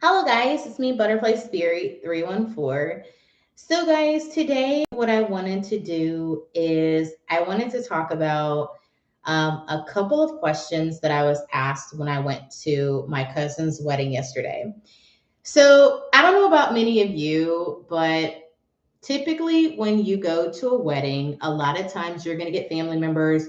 Hello, guys. It's me, Butterfly Spirit 314. So, guys, today what I wanted to do is I wanted to talk about a couple of questions that I was asked when I went to my cousin's wedding yesterday. So, I don't know about many of you, but typically when you go to a wedding, a lot of times you're going to get family members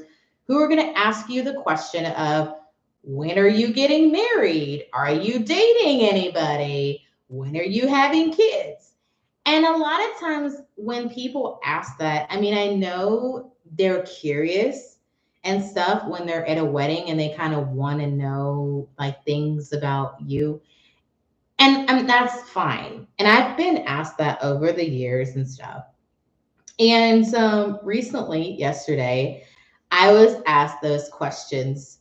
who are going to ask you the question of, when are you getting married? Are you dating anybody? When are you having kids? And a lot of times when people ask that, I mean, I know they're curious and stuff when they're at a wedding and they kind of want to know like things about you. And that's fine. And I've been asked that over the years and stuff. And recently, yesterday, I was asked those questions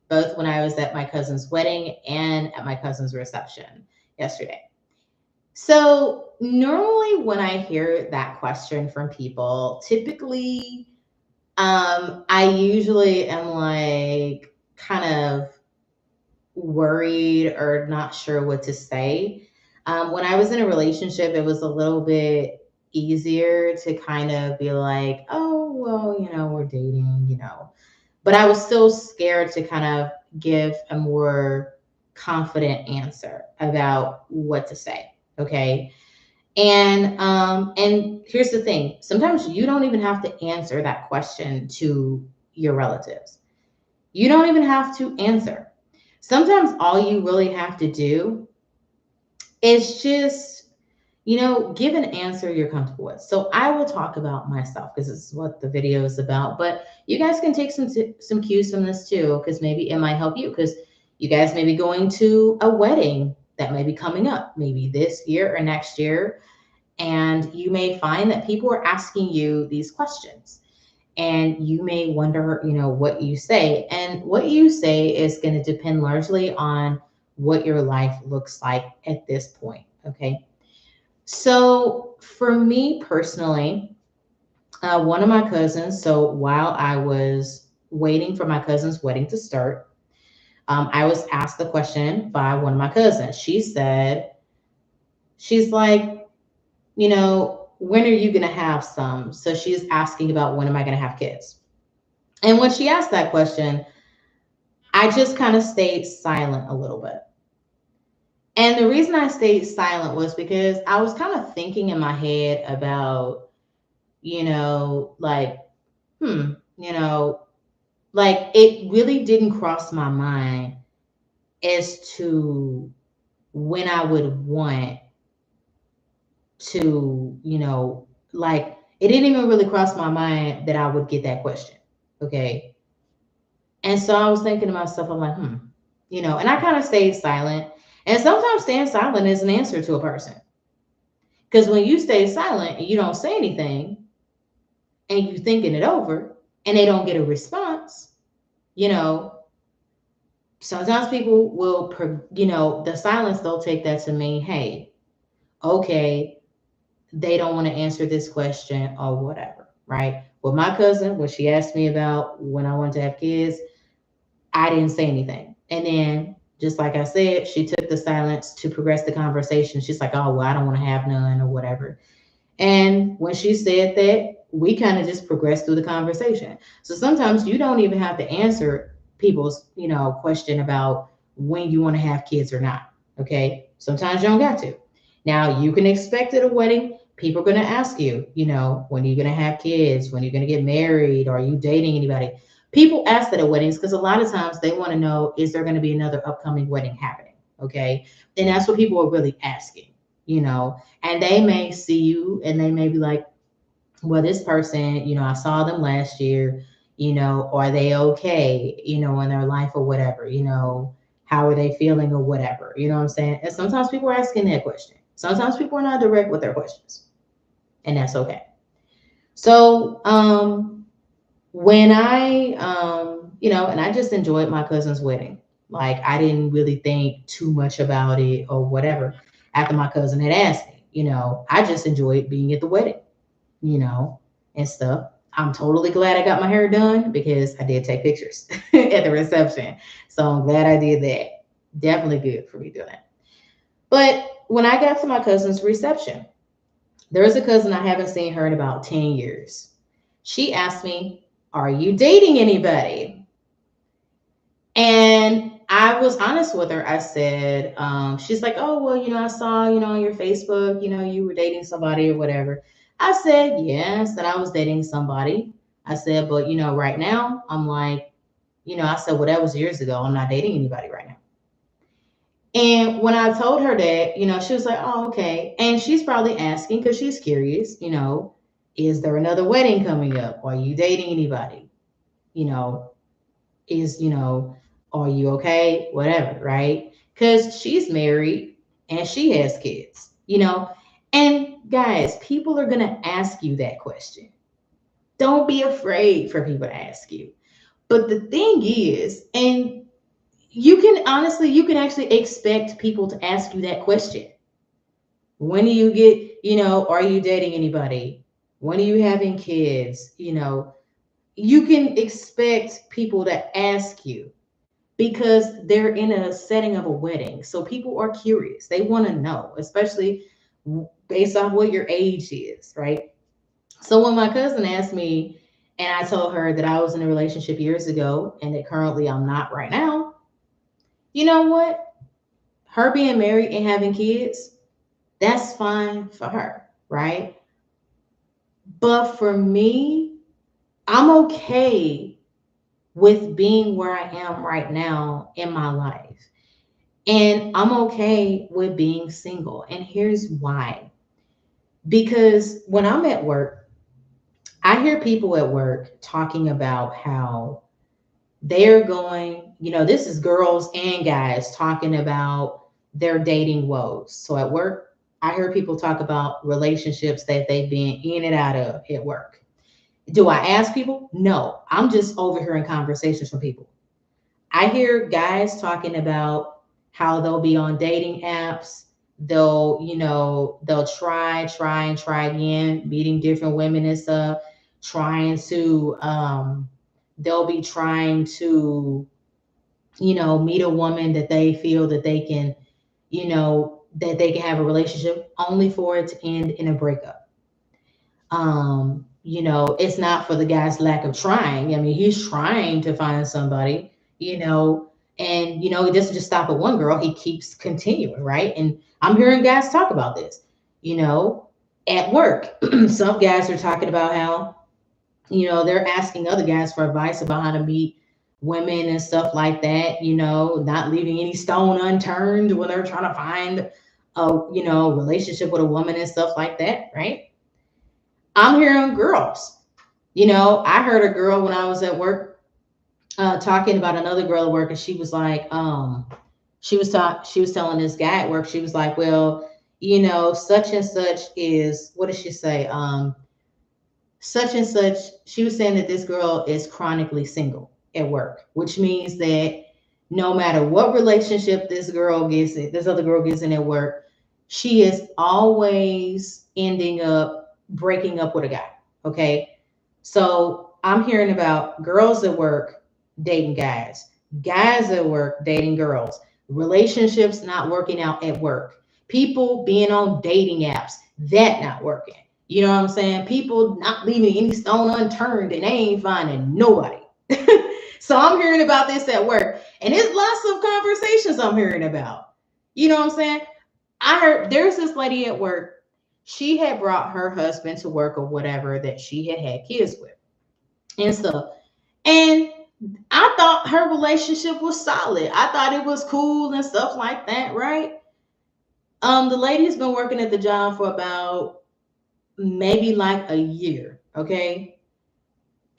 both when I was at my cousin's wedding and at my cousin's reception yesterday. So, normally, when I hear that question from people, typically, I usually am like kind of worried or not sure what to say. When I was in a relationship, it was a little bit easier to kind of be like, oh, well, we're dating. But I was still scared to kind of give a more confident answer about what to say. Okay. And here's the thing. Sometimes you don't even have to answer that question to your relatives. You don't even have to answer. Sometimes all you really have to do is just, give an answer you're comfortable with. So I will talk about myself because this is what the video is about. But you guys can take some cues from this too, because maybe it might help you. Because you guys may be going to a wedding that may be coming up, maybe this year or next year, and you may find that people are asking you these questions and you may wonder, what you say. And what you say is going to depend largely on what your life looks like at this point. Okay. So for me personally, one of my cousins, so while I was waiting for my cousin's wedding to start, I was asked the question by one of my cousins. She's like, when are you going to have some? So she's asking about when am I going to have kids? And when she asked that question, I just kind of stayed silent a little bit. And the reason I stayed silent was because I was kind of thinking in my head about, like, hmm, you know, like it really didn't cross my mind as to when I would want to, like it didn't even really cross my mind that I would get that question. Okay. And so I was thinking to myself, I'm like, and I kind of stayed silent. And sometimes staying silent is an answer to a person. Because when you stay silent and you don't say anything and you thinking it over and they don't get a response, you know, sometimes people will, the silence, they'll take that to mean, hey, okay, they don't want to answer this question or whatever, right? With my cousin, when she asked me about when I wanted to have kids, I didn't say anything. And then, just like I said, she took the silence to progress the conversation. She's like, oh, well, I don't want to have none or whatever. And when she said that, we kind of just progressed through the conversation. So sometimes you don't even have to answer people's, question about when you want to have kids or not. Okay. Sometimes you don't got to. Now you can expect at a wedding, people are going to ask you, when are you going to have kids? When are you going to get married? Are you dating anybody? People ask that at weddings because a lot of times they want to know, is there going to be another upcoming wedding happening? Okay. And that's what people are really asking, and they may see you and they may be like, well, this person, I saw them last year, are they okay, in their life or whatever, how are they feeling or whatever, you know what I'm saying? And sometimes people are asking that question. Sometimes people are not direct with their questions, and that's okay. So, when and I just enjoyed my cousin's wedding. Like I didn't really think too much about it or whatever. After my cousin had asked me, I just enjoyed being at the wedding, you know, and stuff. I'm totally glad I got my hair done because I did take pictures at the reception. So I'm glad I did that. Definitely good for me doing that. But when I got to my cousin's reception, there's a cousin I haven't seen her in about 10 years. She asked me, "Are you dating anybody?" And I was honest with her. I said, she's like, "Oh, well, I saw, on your Facebook, you were dating somebody or whatever." I said, yes, that I was dating somebody. I said, but, right now, I'm like, I said, well, that was years ago. I'm not dating anybody right now. And when I told her that, she was like, oh, okay. And she's probably asking because she's curious, is there another wedding coming up? Are you dating anybody? You know, is, are you okay? Whatever, right? Because she's married and she has kids. And guys, people are going to ask you that question. Don't be afraid for people to ask you. But the thing is, and you can actually expect people to ask you that question. When do you get, are you dating anybody? When are you having kids? You can expect people to ask you because they're in a setting of a wedding. So people are curious. They want to know, especially based on what your age is, right? So when my cousin asked me and I told her that I was in a relationship years ago and that currently I'm not right now, you know what? Her being married and having kids, that's fine for her, right? But for me, I'm okay with being where I am right now in my life. And I'm okay with being single. And here's why. Because when I'm at work, I hear people at work talking about how they're going, this is girls and guys talking about their dating woes. So at work, I hear people talk about relationships that they've been in and out of at work. Do I ask people? No, I'm just overhearing conversations from people. I hear guys talking about how they'll be on dating apps. They'll try again, meeting different women and stuff, trying to, they'll be trying to, meet a woman that they feel that they can, that they can have a relationship only for it to end in a breakup. It's not for the guy's lack of trying. I mean, he's trying to find somebody, and he doesn't just stop at one girl, he keeps continuing, right? And I'm hearing guys talk about this, you know, at work. Some guys are talking about how, they're asking other guys for advice about how to meet women and stuff like that, not leaving any stone unturned when they're trying to find a, relationship with a woman and stuff like that, right? I'm hearing girls. I heard a girl when I was at work talking about another girl at work, and she was like, she was telling this guy at work, she was like, well, such and such is, what did she say? Such and such, she was saying that this girl is chronically single at work, which means that no matter what relationship this other girl gets in at work, she is always ending up breaking up with a guy. Okay. So I'm hearing about girls at work dating guys, guys at work dating girls, relationships not working out at work, people being on dating apps, that not working. You know what I'm saying? People not leaving any stone unturned and they ain't finding nobody. So I'm hearing about this at work. And it's lots of conversations I'm hearing about. You know what I'm saying? I heard there's this lady at work. She had brought her husband to work or whatever that she had kids with and stuff. And I thought her relationship was solid. I thought it was cool and stuff like that, right? The lady's been working at the job for about maybe like a year, okay?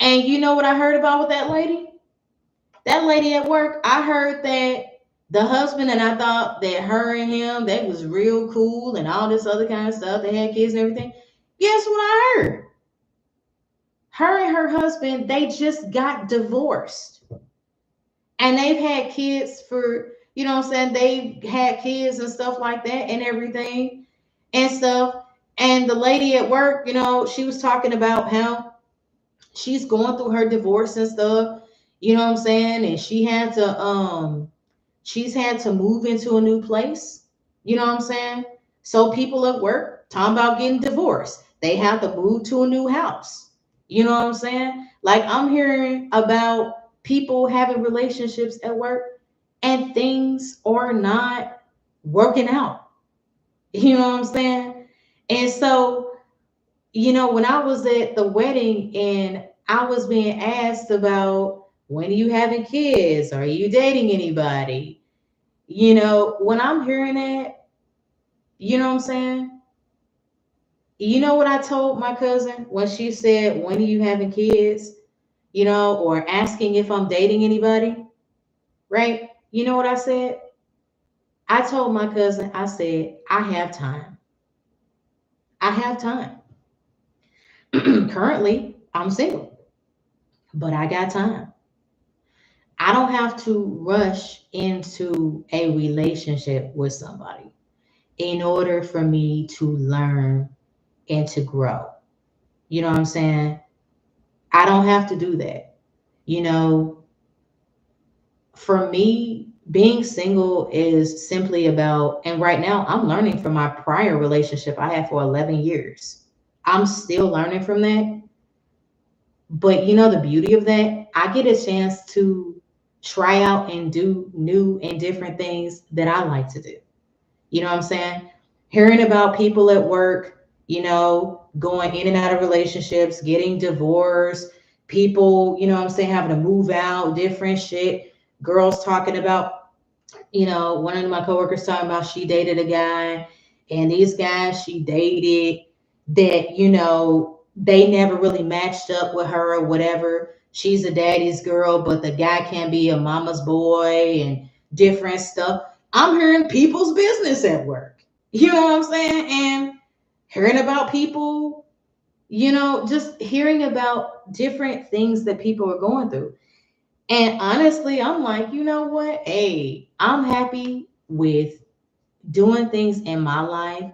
And you know what I heard about with that lady? That lady at work, I heard that the husband and I thought that her and him, that was real cool and all this other kind of stuff. They had kids and everything. Guess what I heard? Her and her husband, they just got divorced. And they've had kids for, what I'm saying? They've had kids and stuff like that and everything and stuff. And the lady at work, she was talking about how she's going through her divorce and stuff, you know what I'm saying? And she's had to move into a new place, You know what I'm saying? So people at work talking about getting divorced. They have to move to a new house. You know what I'm saying? Like I'm hearing about people having relationships at work and things are not working out. You know what I'm saying? And so, when I was at the wedding and I was being asked about when are you having kids? Are you dating anybody? When I'm hearing that, you know what I'm saying? You know what I told my cousin when she said, when are you having kids? Or asking if I'm dating anybody, right? You know what I said? I told my cousin, I said, I have time. I have time. Currently, I'm single, but I got time. I don't have to rush into a relationship with somebody in order for me to learn and to grow. You know what I'm saying? I don't have to do that. You know, for me, being single is simply about, and right now I'm learning from my prior relationship I had for 11 years. I'm still learning from that. But the beauty of that, I get a chance to try out and do new and different things that I like to do. You know what I'm saying? Hearing about people at work, going in and out of relationships, getting divorced, people, you know what I'm saying, having to move out, different shit. Girls talking about, one of my coworkers talking about she dated a guy, and these guys she dated that, they never really matched up with her or whatever. She's a daddy's girl, but the guy can be a mama's boy and different stuff. I'm hearing people's business at work. You know what I'm saying? And hearing about people, just hearing about different things that people are going through. And honestly, I'm like, you know what? Hey, I'm happy with doing things in my life.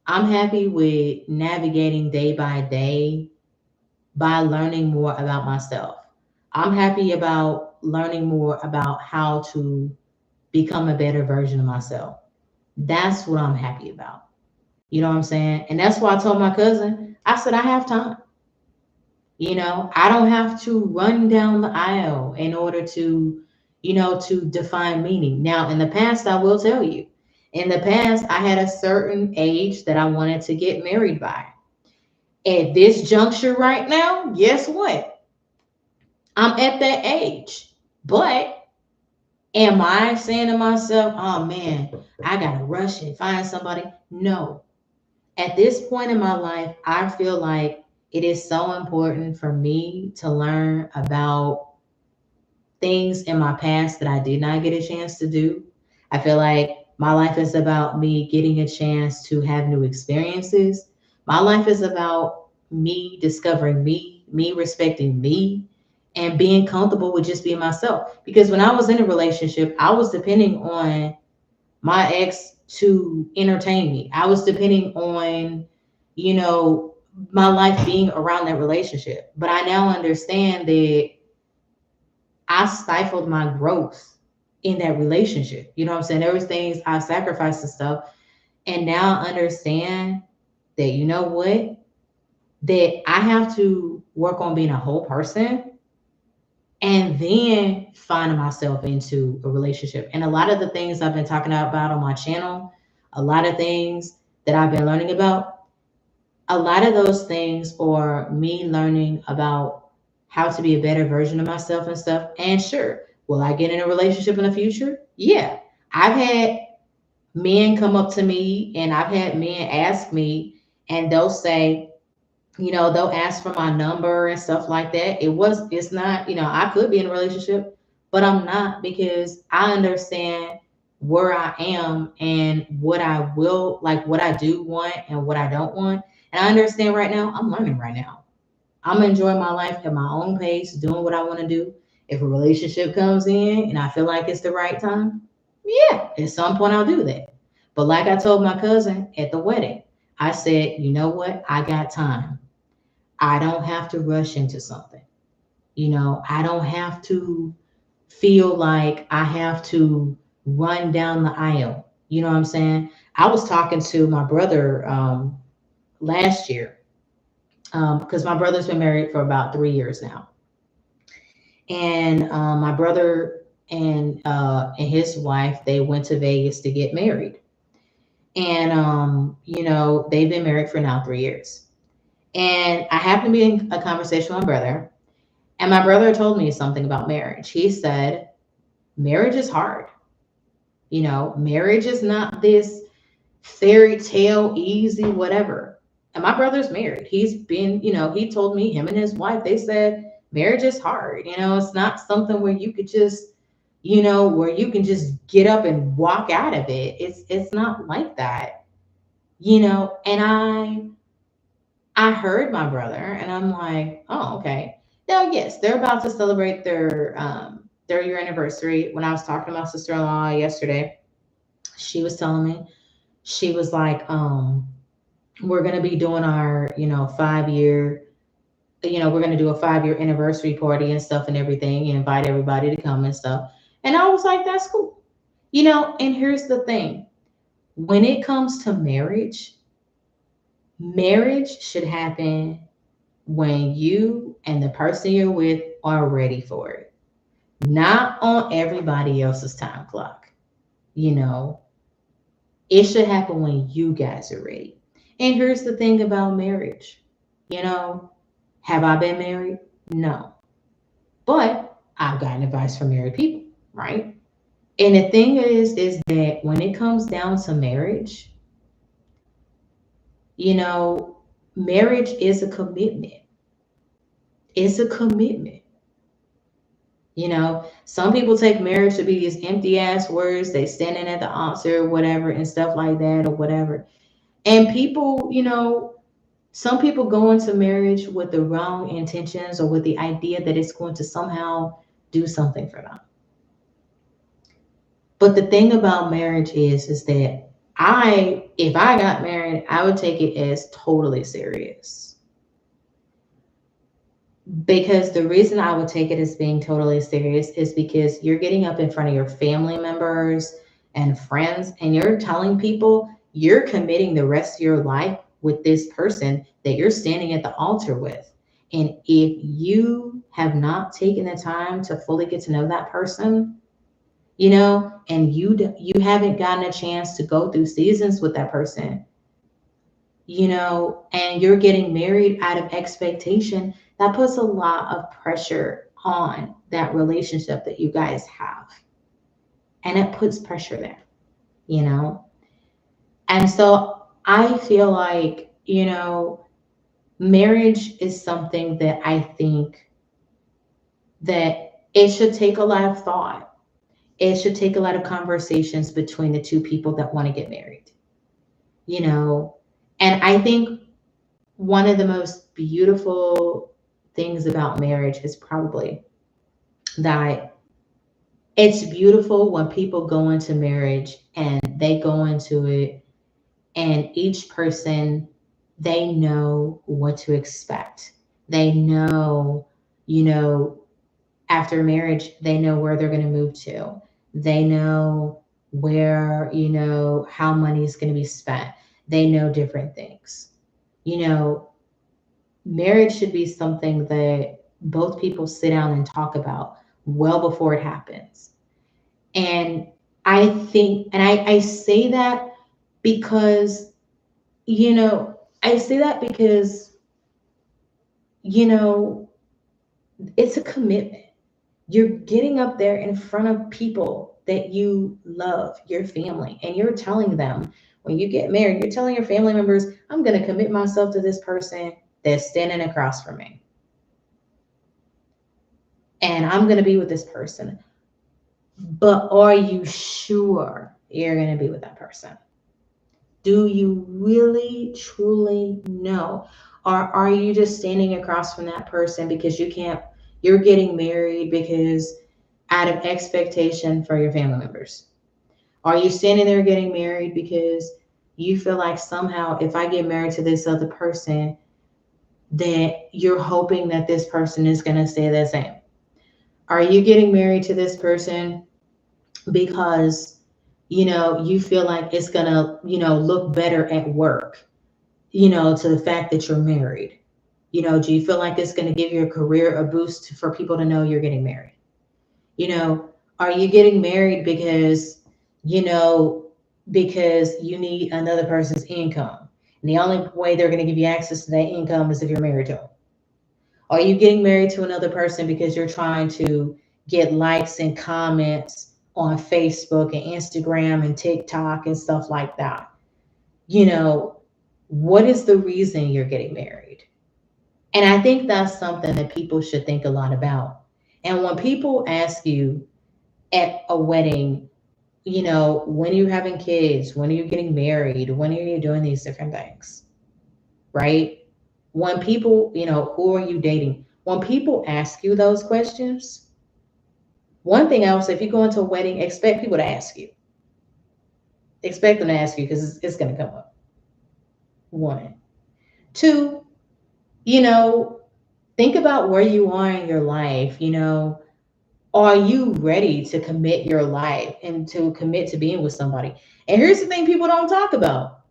I'm happy with navigating day by day by learning more about myself. I'm happy about learning more about how to become a better version of myself. That's what I'm happy about. You know what I'm saying? And that's why I told my cousin, I said, I have time. I don't have to run down the aisle in order to define meaning. Now, in the past, I will tell you, in the past, I had a certain age that I wanted to get married by. At this juncture right now, guess what? I'm at that age. But am I saying to myself, oh man, I got to rush and find somebody? No. At this point in my life, I feel like it is so important for me to learn about things in my past that I did not get a chance to do. I feel like my life is about me getting a chance to have new experiences. My life is about me discovering me respecting me, and being comfortable with just being myself. Because when I was in a relationship, I was depending on my ex to entertain me. I was depending on, you know, my life being around that relationship. But I now understand that I stifled my growth in that relationship. You know what I'm saying? There was things I sacrificed and stuff. And now I understand that, you know what? That I have to work on being a whole person and then finding myself into a relationship. And a lot of the things I've been talking about on my channel, a lot of things that I've been learning about, a lot of those things are me learning about how to be a better version of myself and stuff. And sure, will I get in a relationship in the future? Yeah. I've had men come up to me and I've had men ask me, and they'll say, they'll ask for my number and stuff like that. It's not, I could be in a relationship, but I'm not, because I understand where I am and what I will, like what I do want and what I don't want. And I understand right now, I'm learning right now. I'm enjoying my life at my own pace, doing what I want to do. If a relationship comes in and I feel like it's the right time, yeah, at some point I'll do that. But like I told my cousin at the wedding, I said, you know what? I got time. I don't have to rush into something. I don't have to feel like I have to run down the aisle. You know what I'm saying? I was talking to my brother last year because my brother's been married for about 3 years now, and my brother and his wife, they went to Vegas to get married, and they've been married for now 3 years. And I happened to be in a conversation with my brother, and my brother told me something about marriage. He said, marriage is hard. Marriage is not this fairy tale, easy, whatever. And my brother's married. He's been, he told me, him and his wife, they said marriage is hard. It's not something where you could just, where you can just get up and walk out of it. It's not like that, and I heard my brother, and I'm like, oh, okay. Now, yes, they're about to celebrate their year anniversary. When I was talking to my sister-in-law yesterday, she was telling me, she was like, we're gonna be doing our, 5 year, we're gonna do a 5 year anniversary party and stuff and everything, and invite everybody to come and stuff. And I was like, that's cool. And here's the thing. When it comes to marriage should happen when you and the person you're with are ready for it, not on everybody else's time clock. You know, it should happen when you guys are ready. And here's the thing about marriage. You know, have I been married? No. But I've gotten advice from married people, right? And the thing is that when it comes down to marriage, you know, marriage is a commitment. It's a commitment. Some people take marriage to be these empty ass words. They standing at the altar or whatever and stuff like that or whatever. And people, some people go into marriage with the wrong intentions or with the idea that it's going to somehow do something for them. But the thing about marriage is that if I got married, I would take it as totally serious. Because the reason I would take it as being totally serious is because you're getting up in front of your family members and friends and you're telling people you're committing the rest of your life with this person that you're standing at the altar with. And if you have not taken the time to fully get to know that person, and you haven't gotten a chance to go through seasons with that person, and you're getting married out of expectation, that puts a lot of pressure on that relationship that you guys have. And it puts pressure there, you know? And so I feel like, marriage is something that I think that it should take a lot of thought. It should take a lot of conversations between the two people that want to get married, And I think one of the most beautiful things about marriage is probably that it's beautiful when people go into marriage and they go into it and each person, they know what to expect. They know, after marriage, they know where they're going to move to. They know where, how money is going to be spent. They know different things. Marriage should be something that both people sit down and talk about well before it happens. And I think, and I say that because, I say that because, you know, it's a commitment. You're getting up there in front of people that you love, your family, and you're telling them when you get married, you're telling your family members, I'm going to commit myself to this person that's standing across from me. And I'm going to be with this person. But are you sure you're going to be with that person? Do you really, truly know? Or are you just standing across from that person because you're getting married because out of expectation for your family members? Are you standing there getting married because you feel like somehow if I get married to this other person, that you're hoping that this person is going to stay the same? Are you getting married to this person because You feel like it's gonna, look better at work, to the fact that you're married. Do you feel like it's gonna give your career a boost for people to know you're getting married? You know, are you getting married you know, because you need another person's income? And the only way they're gonna give you access to that income is if you're married to them. Are you getting married to another person because you're trying to get likes and comments on Facebook and Instagram and TikTok and stuff like that? You know, what is the reason you're getting married? And I think that's something that people should think a lot about. And when people ask you at a wedding, when are you having kids? When are you getting married? When are you doing these different things? Right? When people, who are you dating? When people ask you those questions, one thing I would say, if you go into a wedding, expect people to ask you. Expect them to ask you because it's going to come up. One. Two, you know, think about where you are in your life. Are you ready to commit your life and to commit to being with somebody? And here's the thing people don't talk about.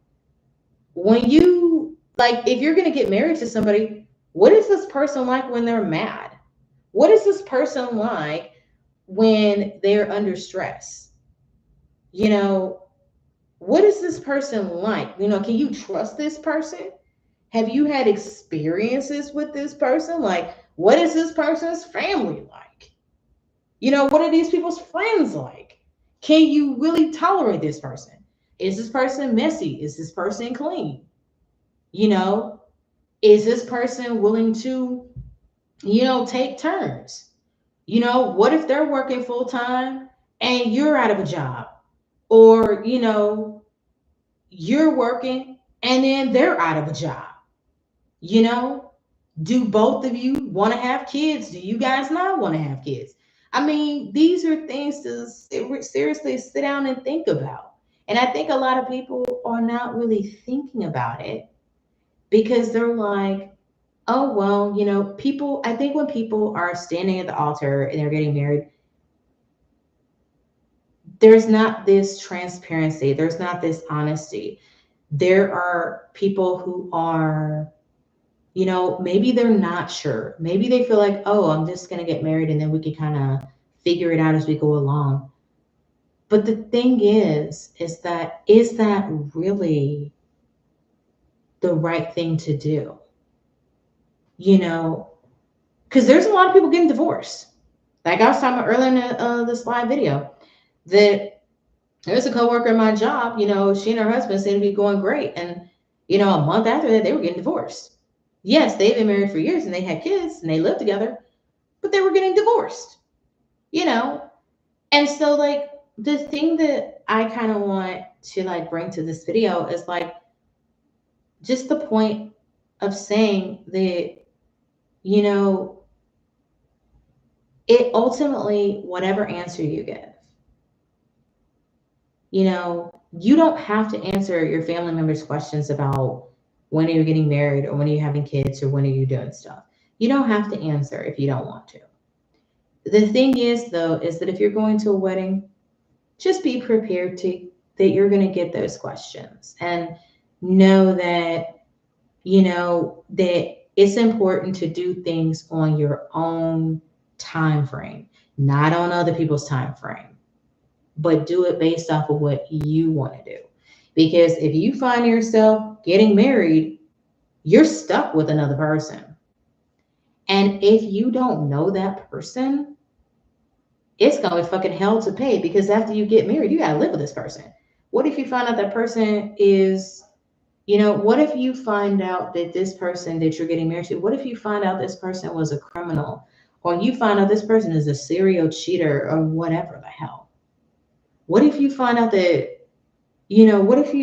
When you, like, if you're going to get married to somebody, what is this person like when they're mad? What is this person like when they're under stress? You know, what is this person like? Can you trust this person? Have you had experiences with this person? Like, what is this person's family like? What are these people's friends like? Can you really tolerate this person? Is this person messy? Is this person clean? You know, is this person willing to, take turns? What if they're working full time and you're out of a job? Or, you're working and then they're out of a job? You know, do both of you want to have kids? Do you guys not want to have kids? I mean, these are things to seriously sit down and think about. And I think a lot of people are not really thinking about it because they're like, oh, well, people, I think when people are standing at the altar and they're getting married, there's not this transparency, there's not this honesty. There are people who are, maybe they're not sure. Maybe they feel like, oh, I'm just going to get married and then we can kind of figure it out as we go along. But the thing is that really the right thing to do? You know, because there's a lot of people getting divorced. Like I was talking about earlier in this live video, that there's a coworker in my job, she and her husband seemed to be going great. And, a month after that, they were getting divorced. Yes, they've been married for years and they had kids and they lived together, but they were getting divorced, you know? And so, like, the thing that I kind of want to like bring to this video is like just the point of saying that, you know, it ultimately, whatever answer you give, you don't have to answer your family members' questions about when are you getting married or when are you having kids or when are you doing stuff. You don't have to answer if you don't want to. The thing is, though, is that if you're going to a wedding, just be prepared to that you're going to get those questions and know that that it's important to do things on your own time frame, not on other people's time frame, but do it based off of what you want to do. Because if you find yourself getting married, you're stuck with another person. And if you don't know that person, it's gonna be fucking hell to pay, because after you get married, you gotta live with this person. What if you find out that person is, what if you find out that this person that you're getting married to, what if you find out this person was a criminal, or you find out this person is a serial cheater or whatever the hell? What if you find out that, what if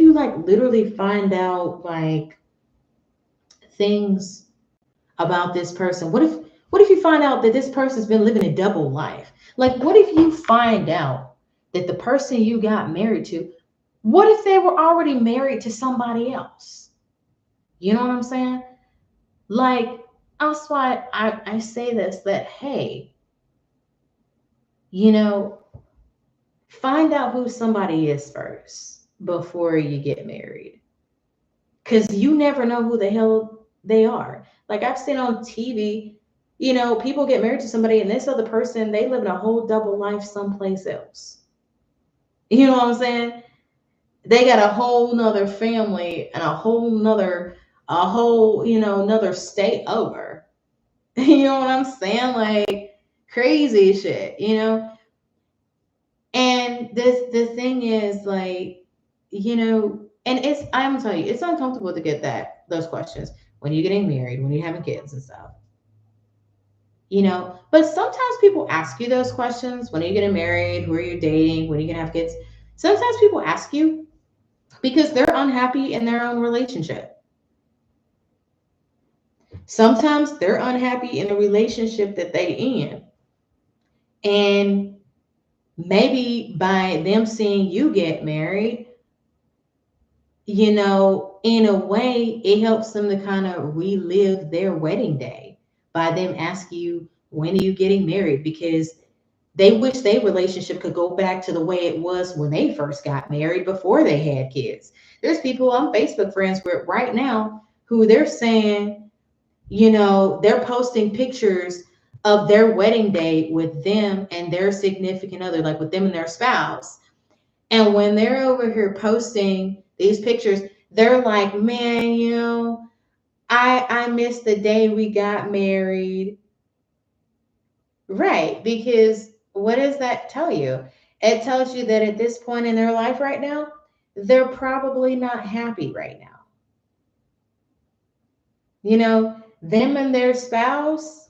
you like literally find out like things about this person? What if you find out that this person's been living a double life? Like, what if you find out that the person you got married to, what if they were already married to somebody else? You know what I'm saying? Like, that's why I say this, that, hey, you know, find out who somebody is first before you get married. Because you never know who the hell they are. Like I've seen on TV, people get married to somebody and this other person, they live in a whole double life someplace else. You know what I'm saying? They got a whole nother family and another state over. You know what I'm saying? Like crazy shit. And the thing is like, and I'm gonna tell you, it's uncomfortable to get those questions when you're getting married, when you're having kids and stuff. But sometimes people ask you those questions when you're getting married, who are you dating, when are you gonna have kids. Sometimes people ask you because they're unhappy in their own relationship. Sometimes they're unhappy in the relationship that they in. And maybe by them seeing you get married, in a way, it helps them to kind of relive their wedding day by them asking you, when are you getting married? Because they wish their relationship could go back to the way it was when they first got married before they had kids. There's people I'm Facebook friends with right now who they're saying, they're posting pictures of their wedding day with them and their significant other, like with them and their spouse. And when they're over here posting these pictures, they're like, man, I miss the day we got married. Right. Because what does that tell you? It tells you that at this point in their life right now, they're probably not happy right now. Them and their spouse,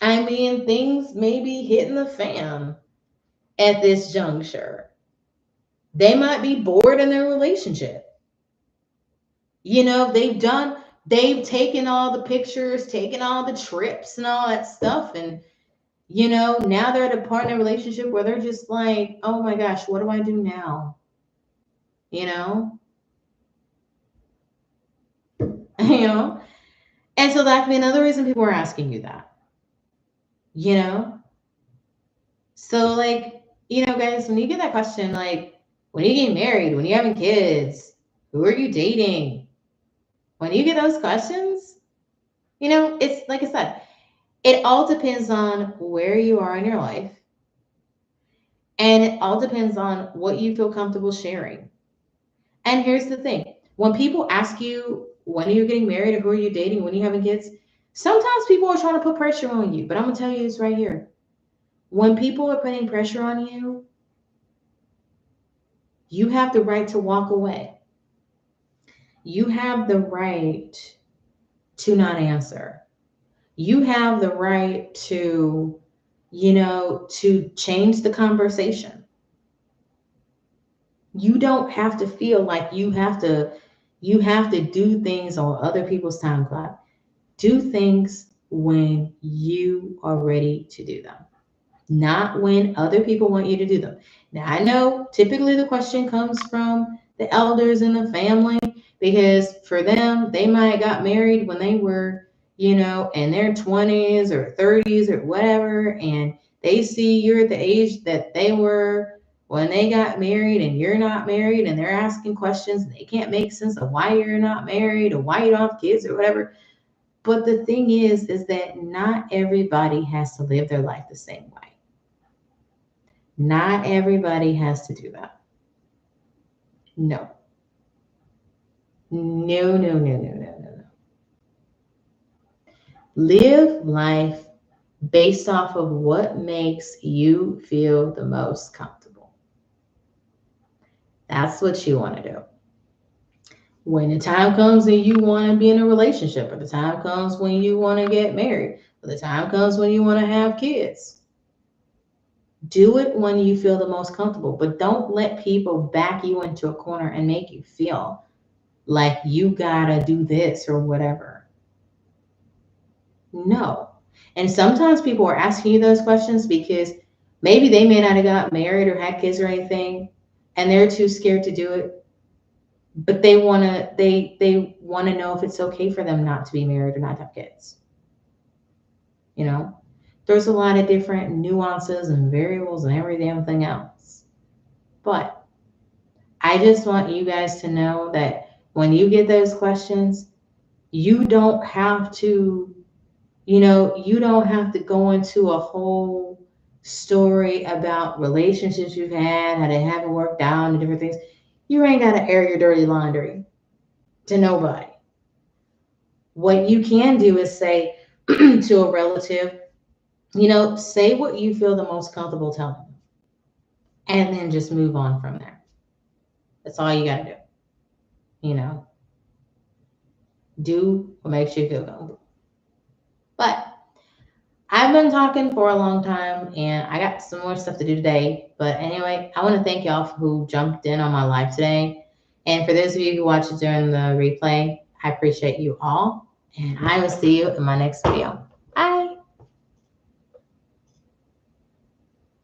I mean, things may be hitting the fan at this juncture. They might be bored in their relationship. They've taken all the pictures, taken all the trips and all that stuff. And, now they're at a part in a relationship where they're just like, oh my gosh, what do I do now? You know? you know? And so that could be another reason people are asking you that. You know? So like, guys, when you get that question, like, when you get married, when you're having kids, who are you dating? When you get those questions, it's like I said, it all depends on where you are in your life. And it all depends on what you feel comfortable sharing. And here's the thing. When people ask you, when are you getting married or who are you dating, when are you having kids, sometimes people are trying to put pressure on you. But I'm going to tell you this right here. When people are putting pressure on you, you have the right to walk away. You have the right to not answer. You have the right to, to change the conversation. You don't have to feel like you have to do things on other people's time clock. Do things when you are ready to do them, not when other people want you to do them. Now, I know typically the question comes from the elders in the family because for them, they might have got married when they were, in their 20s or 30s or whatever, and they see you're at the age that they were when they got married and you're not married, and they're asking questions and they can't make sense of why you're not married or why you don't have kids or whatever. But the thing is that not everybody has to live their life the same way. Not everybody has to do that. No. No, no, no, no, no, no, no. Live life based off of what makes you feel the most comfortable. That's what you want to do. When the time comes and you want to be in a relationship, or the time comes when you want to get married, or the time comes when you want to have kids, do it when you feel the most comfortable. But don't let people back you into a corner and make you feel like you gotta do this or whatever. No. And sometimes people are asking you those questions because maybe they may not have got married or had kids or anything, and they're too scared to do it. But they wanna know if it's okay for them not to be married or not to have kids. There's a lot of different nuances and variables and every damn thing else. But I just want you guys to know that when you get those questions, you don't have to, you don't have to go into a whole story about relationships you've had, how they haven't worked out, and different things. You ain't got to air your dirty laundry to nobody. What you can do is say to a relative, say what you feel the most comfortable telling them, and then just move on from there. That's all you got to do. You know, do what makes you feel comfortable. But I've been talking for a long time and I got some more stuff to do today. But anyway, I want to thank y'all who jumped in on my live today. And for those of you who watch it during the replay, I appreciate you all. And I will see you in my next video.